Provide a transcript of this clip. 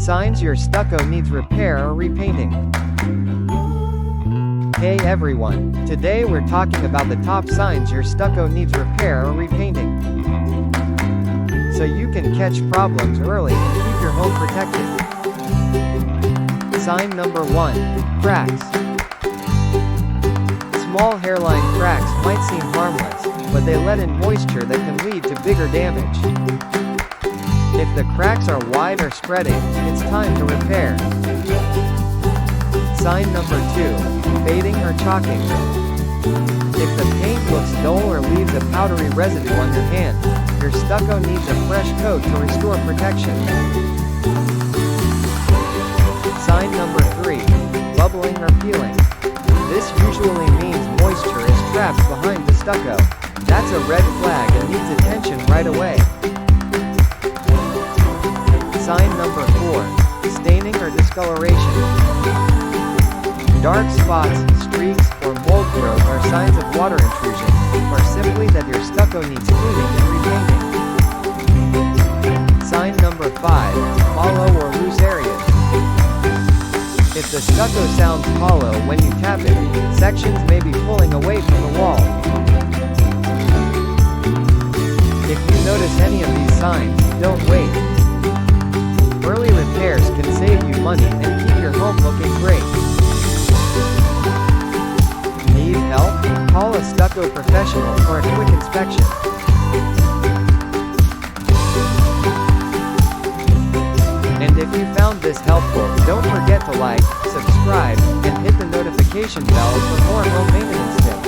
Signs your stucco needs repair or repainting. Hey everyone, today we're talking about the top signs your stucco needs repair or repainting, so you can catch problems early and keep your home protected. Sign number 1. Cracks. Small hairline cracks might seem harmless, but they let in moisture that can lead to bigger damage. If the cracks are wide or spreading, it's time to repair. Sign number 2. Fading or chalking. If the paint looks dull or leaves a powdery residue on your hand, your stucco needs a fresh coat to restore protection. Sign number 3. Bubbling or peeling. This usually means moisture is trapped behind the stucco. That's a red flag and needs attention right away. Sign number 4. Staining or discoloration. Dark spots, streaks, or mold growth are signs of water intrusion, or simply that your stucco needs cleaning and repainting. Sign number 5. Hollow or loose areas. If the stucco sounds hollow when you tap it, sections may be pulling away from the wall. If you notice any of these signs, don't wait. Early repairs can save you money and keep your home looking great. Need help? Call a stucco professional for a quick inspection. And if you found this helpful, don't forget to like, subscribe, and hit the notification bell for more home maintenance tips.